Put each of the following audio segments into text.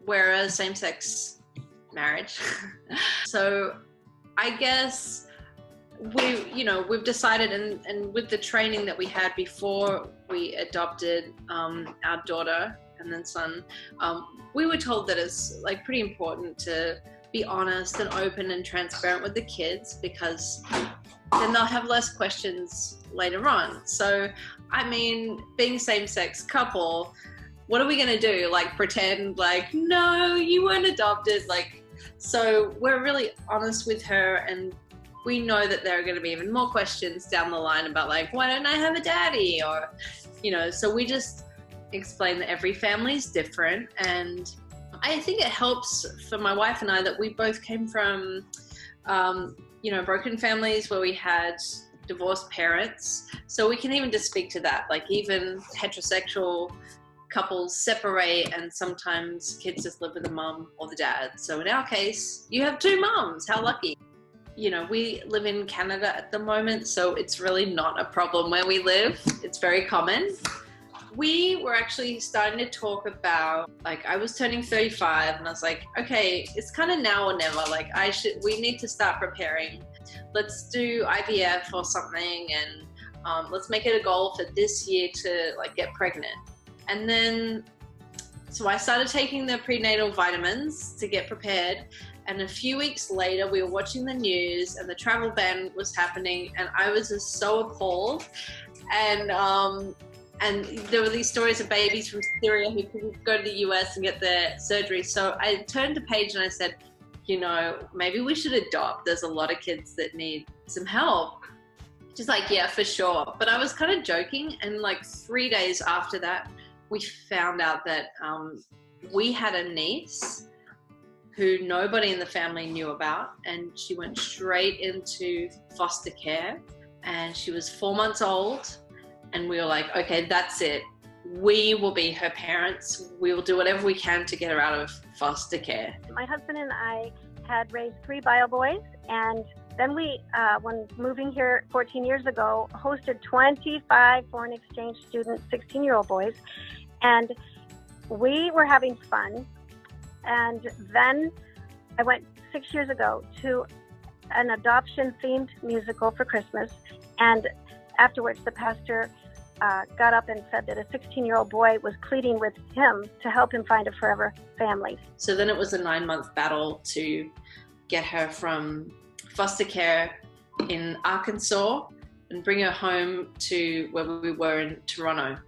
we're a same-sex marriage. So I guess we've decided, and with the training that we had before we adopted our daughter and then son, we were told that it's like pretty important to be honest and open and transparent with the kids, because then they'll have less questions later on. So, I mean, being same-sex couple, what are we going to do? Like pretend like, no, you weren't adopted. Like, so we're really honest with her, and we know that there are going to be even more questions down the line about like, why don't I have a daddy? Or, so we just explain that every family is different. And I think it helps for my wife and I that we both came from, broken families where we had divorced parents. So we can even just speak to that. Like even heterosexual couples separate, and sometimes kids just live with the mum or the dad. So in our case, you have two mums. How lucky. We live in Canada at the moment, so it's really not a problem where we live. It's very common. We were actually starting to talk about, like, I was turning 35 and I was like, okay, it's kind of now or never. Like we need to start preparing. Let's do IVF or something, and let's make it a goal for this year to like get pregnant. And then, so I started taking the prenatal vitamins to get prepared. And a few weeks later, we were watching the news and the travel ban was happening, and I was just so appalled. And there were these stories of babies from Syria who couldn't go to the US and get their surgery. So I turned to Paige and I said, maybe we should adopt. There's a lot of kids that need some help. She's like, yeah, for sure. But I was kind of joking. And like 3 days after that, we found out that we had a niece who nobody in the family knew about. And she went straight into foster care. And she was 4 months old. And we were like, okay, that's it. We will be her parents. We will do whatever we can to get her out of foster care. My husband and I had raised 3 bio boys, and then we, when moving here 14 years ago, hosted 25 foreign exchange student 16-year-old boys, and we were having fun. And then I went 6 years ago to an adoption-themed musical for Christmas, and afterwards the pastor got up and said that a 16-year-old boy was pleading with him to help him find a forever family. So then it was a 9-month battle to get her from foster care in Arkansas and bring her home to where we were in Toronto.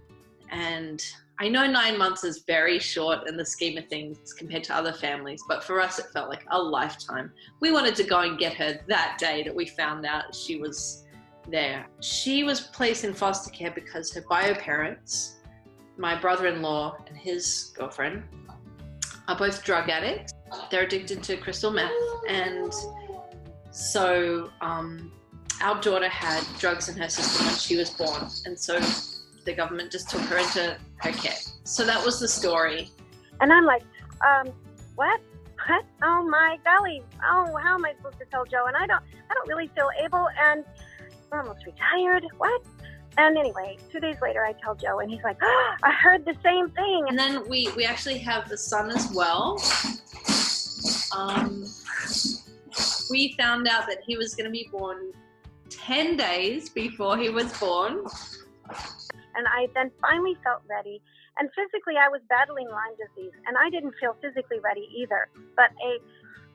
And I know 9 months is very short in the scheme of things compared to other families, but for us it felt like a lifetime. We wanted to go and get her that day that we found out she was there. She was placed in foster care because her bio parents, my brother-in-law and his girlfriend, are both drug addicts. They're addicted to crystal meth, and so our daughter had drugs in her system when she was born, and so the government just took her into her care. So that was the story. And I'm like, what? Oh my golly! Oh, how am I supposed to tell Joe? And I don't really feel able, and we're almost retired. What? And anyway, 2 days later, I tell Joe, and he's like, oh, I heard the same thing. And then we actually have the son as well. We found out that he was going to be born 10 days before he was born. And I then finally felt ready. And physically, I was battling Lyme disease, and I didn't feel physically ready either. But a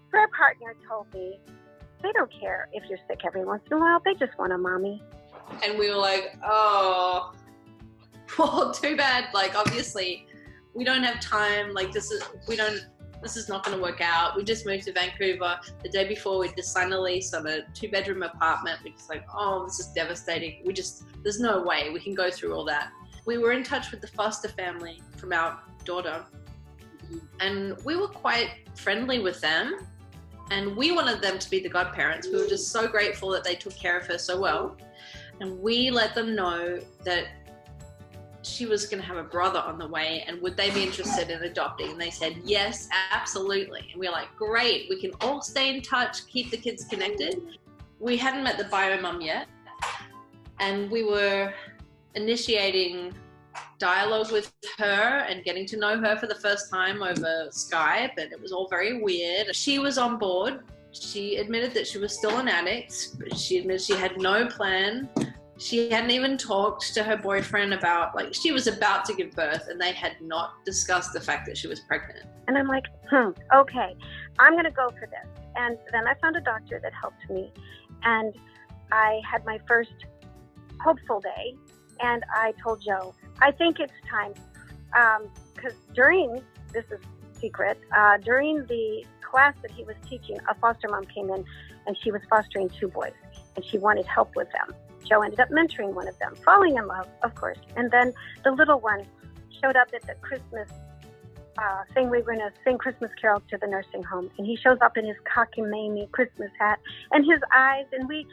prayer partner told me, they don't care if you're sick every once in a while. They just want a mommy. And we were like, oh, well, too bad. Like, obviously, we don't have time. Like, this is not going to work out. We just moved to Vancouver. The day before, we just signed a lease on a 2-bedroom apartment. We're just like, oh, this is devastating. There's no way we can go through all that. We were in touch with the foster family from our daughter, and we were quite friendly with them. And we wanted them to be the godparents. We were just so grateful that they took care of her so well. And we let them know that she was going to have a brother on the way, and would they be interested in adopting? And they said, yes, absolutely. And we were like, great, we can all stay in touch, keep the kids connected. We hadn't met the bio mum yet, and we were initiating dialogue with her and getting to know her for the first time over Skype, and it was all very weird. She was on board. She admitted that she was still an addict, but she admitted she had no plan. She hadn't even talked to her boyfriend about, like, she was about to give birth and they had not discussed the fact that she was pregnant. And I'm like, okay, I'm going to go for this. And then I found a doctor that helped me. And I had my first hopeful day. And I told Joe, I think it's time. Because this is secret, during the class that he was teaching, a foster mom came in and she was fostering 2 boys. And she wanted help with them. Joe ended up mentoring one of them, falling in love, of course. And then the little one showed up at the Christmas thing. We were going to sing Christmas carols to the nursing home. And he shows up in his cockamamie Christmas hat and his eyes. And we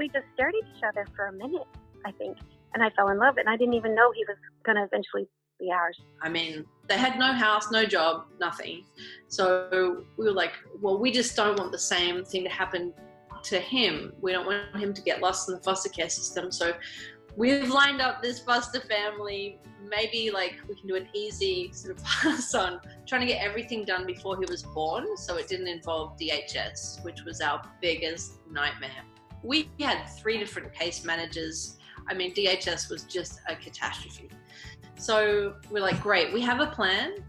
just stared at each other for a minute, I think. And I fell in love. And I didn't even know he was going to eventually be ours. I mean, they had no house, no job, nothing. So we were like, well, we just don't want the same thing to happen to him. We don't want him to get lost in the foster care system. So we've lined up this foster family. Maybe like we can do an easy sort of pass on trying to get everything done before he was born, so it didn't involve DHS, which was our biggest nightmare. We had 3 different case managers. I mean, DHS was just a catastrophe. So we're like, great, we have a plan.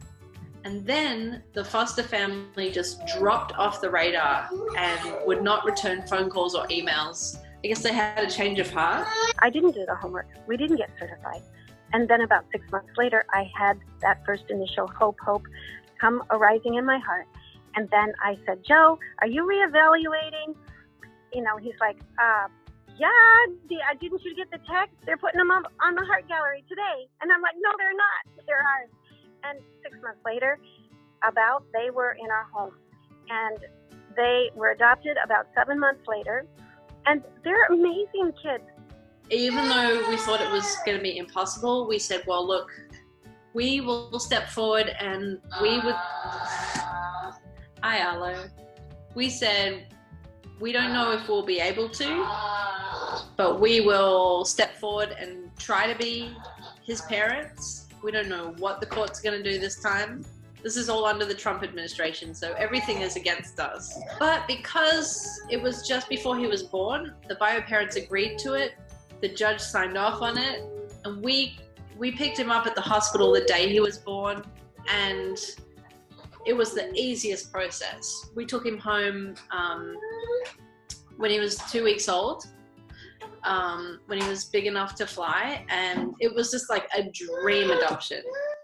And then the foster family just dropped off the radar and would not return phone calls or emails. I guess they had a change of heart. I didn't do the homework. We didn't get certified. And then about 6 months later, I had that first initial hope come arising in my heart. And then I said, Joe, are you reevaluating? He's like, yeah, didn't you get the text? They're putting them on the Heart Gallery today. And I'm like, no, they're not. They're ours. And 6 months later, they were in our home. And they were adopted about 7 months later. And they're amazing kids. Even though we thought it was going to be impossible, we said, well, look, we will step forward and we would... Hi, Arlo. We said, we don't know if we'll be able to, but we will step forward and try to be his parents. We don't know what the court's going to do this time. This is all under the Trump administration, so everything is against us. But because it was just before he was born, the bio parents agreed to it. The judge signed off on it, and we picked him up at the hospital the day he was born, and it was the easiest process. We took him home when he was 2 weeks old, when he was big enough to fly, and it was just like a dream adoption.